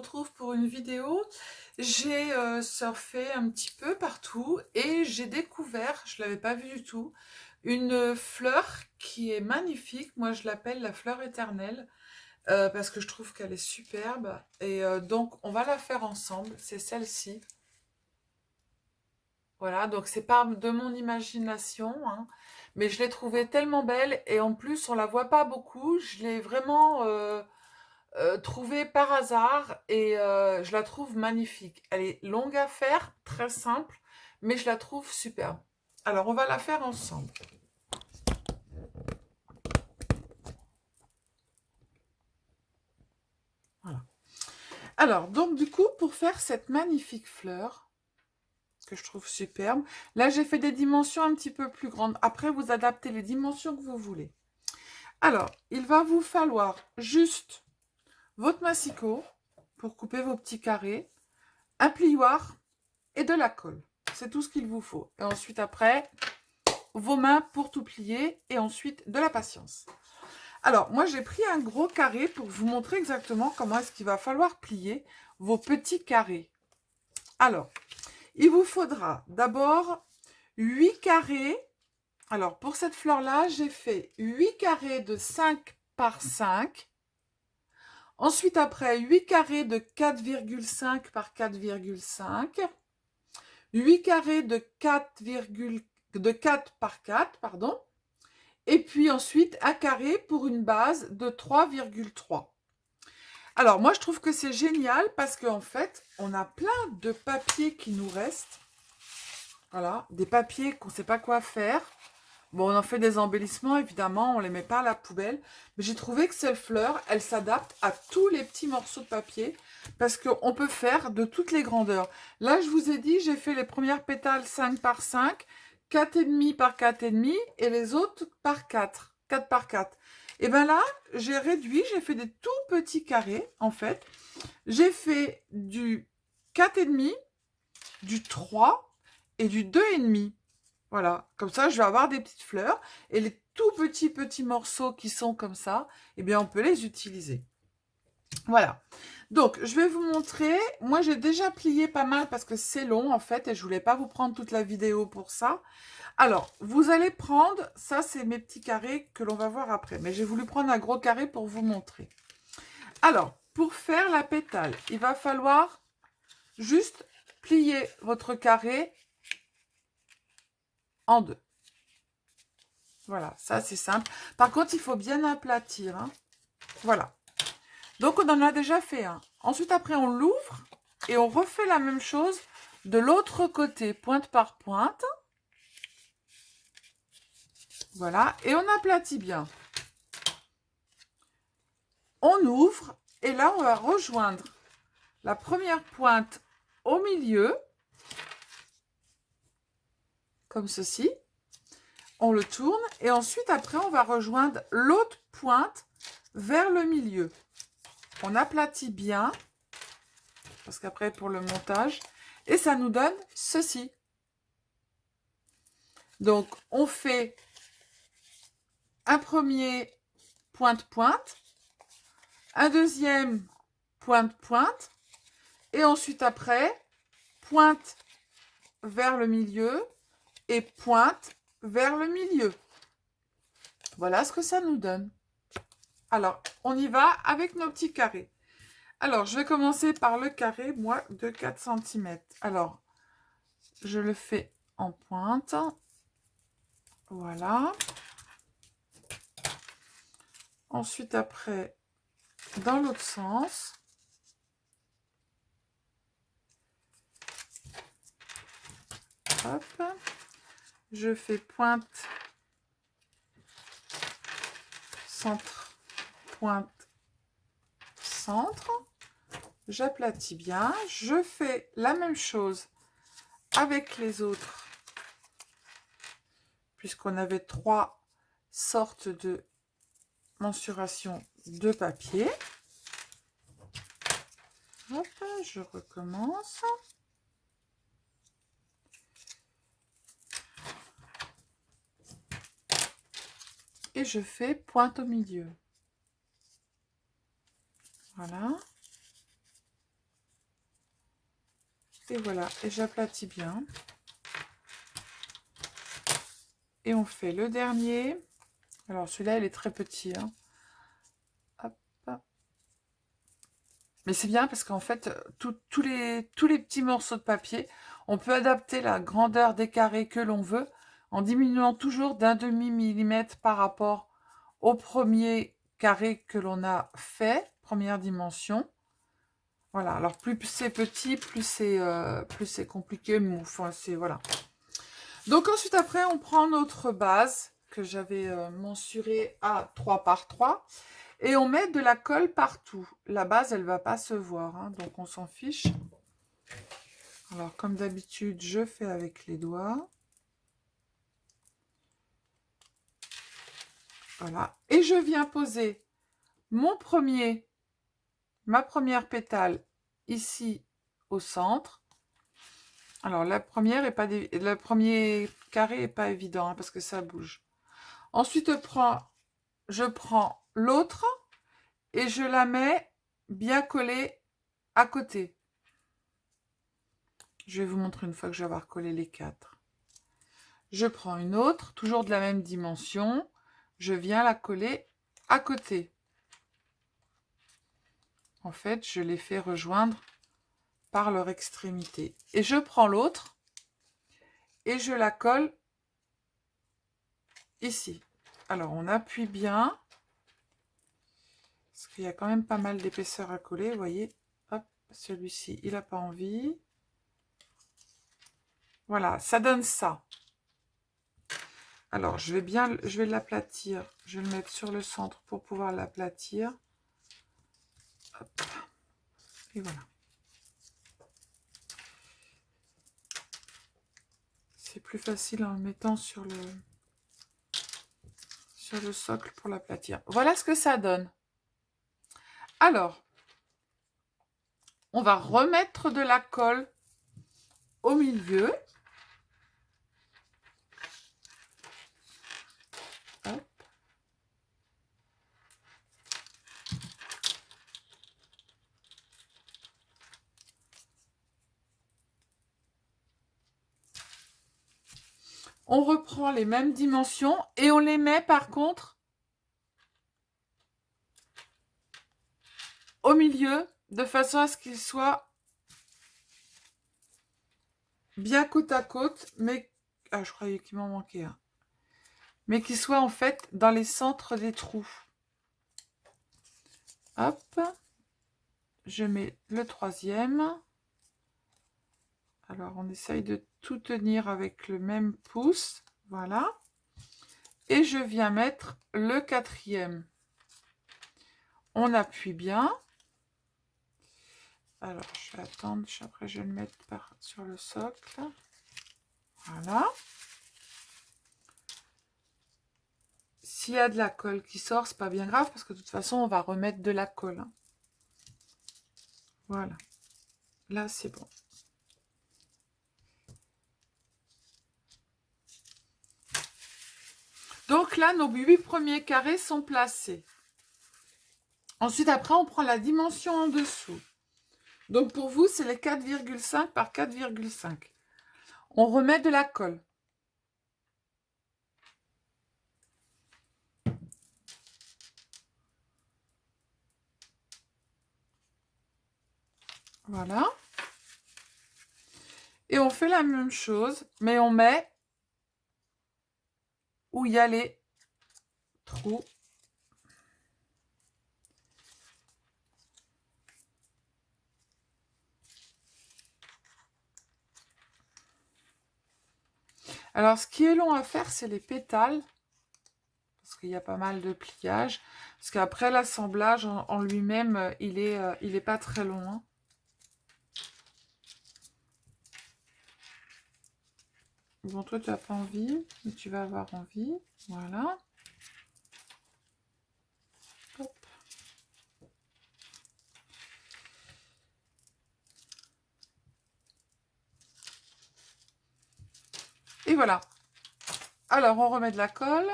retrouve pour une vidéo. J'ai surfé un petit peu partout et j'ai découvert, je ne l'avais pas vu du tout, une fleur qui est magnifique. Moi, je l'appelle la fleur éternelle parce que je trouve qu'elle est superbe. Et donc, on va la faire ensemble. C'est celle-ci. Voilà, donc c'est pas de mon imagination, hein, mais je l'ai trouvée tellement belle et en plus, on la voit pas beaucoup. Je l'ai vraiment trouvée par hasard et je la trouve magnifique. Elle est longue à faire, très simple, mais je la trouve superbe. Alors, on va la faire ensemble. Voilà. Alors, donc du coup, pour faire cette magnifique fleur, que je trouve superbe, là j'ai fait des dimensions un petit peu plus grandes. Après, vous adaptez les dimensions que vous voulez. Alors, il va vous falloir juste votre massicot pour couper vos petits carrés, un plioir et de la colle. C'est tout ce qu'il vous faut. Et ensuite, après, vos mains pour tout plier et ensuite de la patience. Alors, moi, j'ai pris un gros carré pour vous montrer exactement comment est-ce qu'il va falloir plier vos petits carrés. Alors, il vous faudra d'abord 8 carrés. Alors, pour cette fleur-là, j'ai fait 8 carrés de 5 par 5. Ensuite, après, 8 carrés de 4,5 par 4,5. 8 carrés de 4 par 4, pardon. Et puis ensuite, un carré pour une base de 3,3. Alors, moi, je trouve que c'est génial parce qu'en fait, on a plein de papiers qui nous restent. Voilà, des papiers qu'on ne sait pas quoi faire. Bon, on en fait des embellissements, évidemment, on ne les met pas à la poubelle. Mais j'ai trouvé que cette fleur, elle s'adapte à tous les petits morceaux de papier parce qu'on peut faire de toutes les grandeurs. Là, je vous ai dit, j'ai fait les premières pétales 5 par 5, 4,5 par 4,5 et les autres par 4, 4 par 4. Et bien là, j'ai réduit, j'ai fait des tout petits carrés, en fait. J'ai fait du 4,5, du 3 et du 2,5. Voilà, comme ça, je vais avoir des petites fleurs. Et les tout petits morceaux qui sont comme ça, eh bien, on peut les utiliser. Voilà. Donc, je vais vous montrer. Moi, j'ai déjà plié pas mal parce que c'est long, en fait, et je voulais pas vous prendre toute la vidéo pour ça. Alors, vous allez prendre, ça, c'est mes petits carrés que l'on va voir après. Mais j'ai voulu prendre un gros carré pour vous montrer. Alors, pour faire la pétale, il va falloir juste plier votre carré en deux. Voilà, ça c'est simple. Par contre, il faut bien aplatir, hein. Voilà. Donc, on en a déjà fait un. Ensuite, après, on l'ouvre et on refait la même chose de l'autre côté, pointe par pointe. Voilà, et on aplatit bien. On ouvre et là, on va rejoindre la première pointe au milieu, comme ceci. On le tourne et ensuite, après, on va rejoindre l'autre pointe vers le milieu. On aplatit bien, parce qu'après, pour le montage, et ça nous donne ceci. Donc, on fait un premier pointe-pointe, un deuxième pointe-pointe, et ensuite après, pointe vers le milieu et pointe vers le milieu. Voilà ce que ça nous donne. Alors, on y va avec nos petits carrés. Alors, je vais commencer par le carré, moi, de 4 cm. Alors, je le fais en pointe. Voilà. Ensuite, après, dans l'autre sens. Hop. Je fais pointe, centre, pointe, centre. J'aplatis bien. Je fais la même chose avec les autres, puisqu'on avait 3 sortes de mensuration de papier. Hop, je recommence. Et je fais pointe au milieu. Voilà. Et voilà, et j'aplatis bien. Et on fait le dernier. Alors celui-là, il est très petit. Hein. Hop, hop. Mais c'est bien parce qu'en fait, tous les petits morceaux de papier, on peut adapter la grandeur des carrés que l'on veut en diminuant toujours d'1/2 mm par rapport au premier carré que l'on a fait, première dimension. Voilà, alors plus c'est petit, plus c'est compliqué, mais enfin, c'est voilà. Donc ensuite, après, on prend notre base que j'avais mensurée à 3 par 3 et on met de la colle partout. La base, elle va pas se voir, hein, donc on s'en fiche. Alors, comme d'habitude, je fais avec les doigts. Voilà. Et je viens poser ma première pétale ici au centre. Alors, le premier carré n'est pas évident hein, parce que ça bouge. Ensuite, je prends l'autre et je la mets bien collée à côté. Je vais vous montrer une fois que je vais avoir collé les 4. Je prends une autre, toujours de la même dimension. Je viens la coller à côté. En fait, je les fais rejoindre par leur extrémité. Et je prends l'autre et je la colle ici. Alors, on appuie bien. Parce qu'il y a quand même pas mal d'épaisseur à coller, vous voyez. Hop, celui-ci, il n'a pas envie. Voilà, ça donne ça. Alors, je vais l'aplatir. Je vais le mettre sur le centre pour pouvoir l'aplatir. Et voilà. C'est plus facile en le mettant sur le socle pour l'aplatir. Voilà ce que ça donne. Alors, on va remettre de la colle au milieu. Hop. On reprend les mêmes dimensions et on les met par contre au milieu de façon à ce qu'ils soient bien côte à côte, mais je croyais qu'il m'en manquait un. Mais qu'ils soient en fait dans les centres des trous. Hop, je mets le troisième. Alors on essaye de tout tenir avec le même pouce, voilà. Et je viens mettre le quatrième. On appuie bien. Alors, je vais attendre, après je vais le mettre sur le socle. Voilà. S'il y a de la colle qui sort, c'est pas bien grave, parce que de toute façon, on va remettre de la colle. Hein. Voilà. Là, c'est bon. Donc là, nos 8 premiers carrés sont placés. Ensuite, après, on prend la dimension en dessous. Donc pour vous, c'est les 4,5 par 4,5. On remet de la colle. Voilà. Et on fait la même chose, mais on met où il y a les trous. Alors, ce qui est long à faire, c'est les pétales. Parce qu'il y a pas mal de pliage. Parce qu'après, l'assemblage en lui-même, il est pas très long. Hein. Bon, toi, tu n'as pas envie, mais tu vas avoir envie. Voilà. Hop. Et voilà. Alors, on remet de la colle.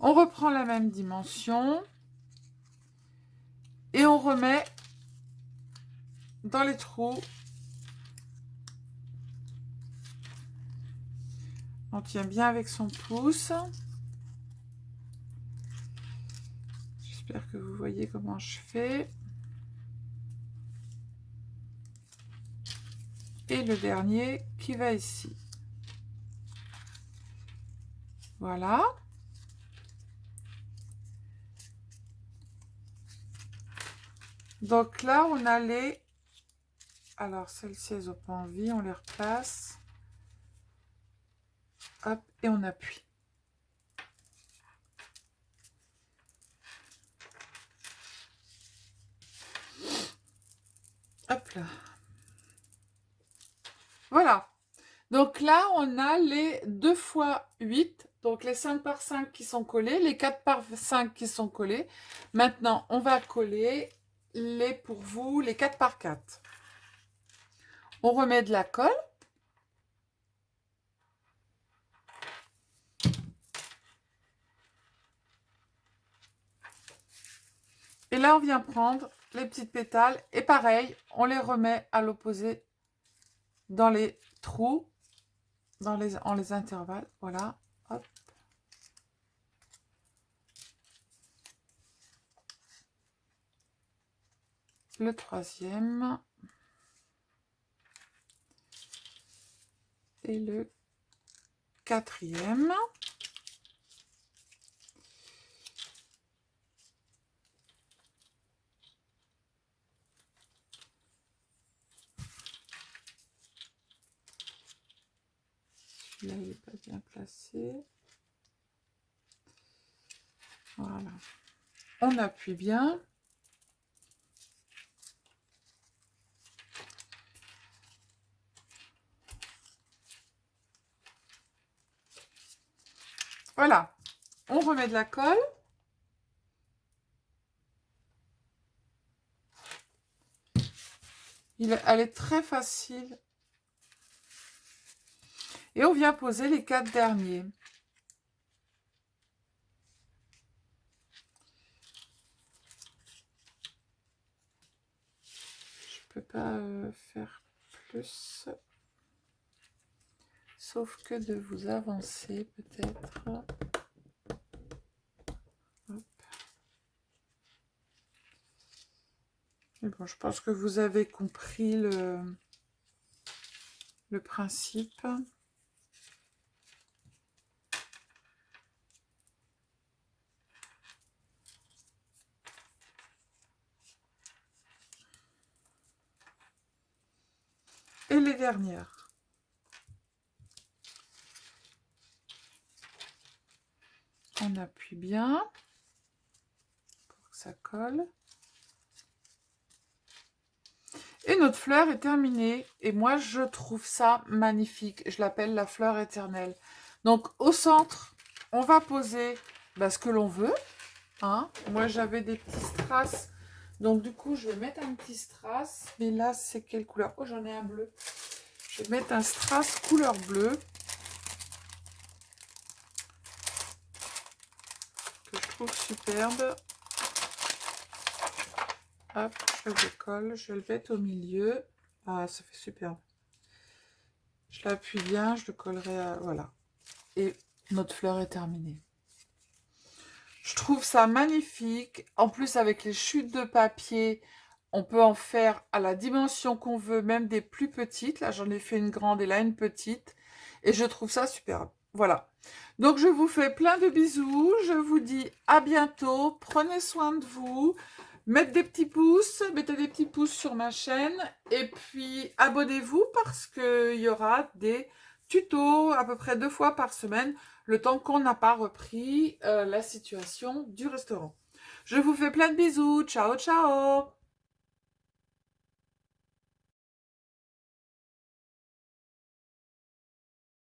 On reprend la même dimension et on remet dans les trous. On tient bien avec son pouce. J'espère que vous voyez comment je fais. Et le dernier qui va ici. Voilà. Donc là, on a les... Alors, celles-ci, elles n'ont pas envie. On les replace. Hop, et on appuie. Hop là. Voilà. Donc là, on a les 2 fois 8. Donc les 5 par 5 qui sont collés. Les 4 par 5 qui sont collés. Maintenant, on va coller les, pour vous, les 4 par 4. On remet de la colle. Et là, on vient prendre les petites pétales. Et pareil, on les remet à l'opposé dans les trous, en les intervalles. Voilà. Hop. Le troisième. Et le quatrième. Là, il n'est pas bien placé. Voilà. On appuie bien. Voilà. On remet de la colle. Elle est très facile. Et on vient poser les 4 derniers. Je peux pas faire plus. Sauf que de vous avancer peut-être. Mais bon, je pense que vous avez compris le principe. Et les dernières. On appuie bien pour que ça colle. Et notre fleur est terminée. Et moi, je trouve ça magnifique. Je l'appelle la fleur éternelle. Donc, au centre, on va poser ce que l'on veut. Hein. Moi, j'avais des petits strass. Donc, du coup, je vais mettre un petit strass. Mais là, c'est quelle couleur? Oh, j'en ai un bleu. Je vais mettre un strass couleur bleue. Que je trouve superbe. Hop, je le décolle. Je vais le mettre au milieu. Ah, ça fait superbe. Je l'appuie bien. Je le collerai à... Voilà. Et notre fleur est terminée. Je trouve ça magnifique. En plus, avec les chutes de papier, on peut en faire à la dimension qu'on veut, même des plus petites. Là, j'en ai fait une grande et là, une petite. Et je trouve ça superbe. Voilà. Donc, je vous fais plein de bisous. Je vous dis à bientôt. Prenez soin de vous. Mettez des petits pouces sur ma chaîne. Et puis, abonnez-vous parce qu'il y aura des tutos à peu près 2 fois par semaine, le temps qu'on n'a pas repris la situation du restaurant. Je vous fais plein de bisous. Ciao, ciao!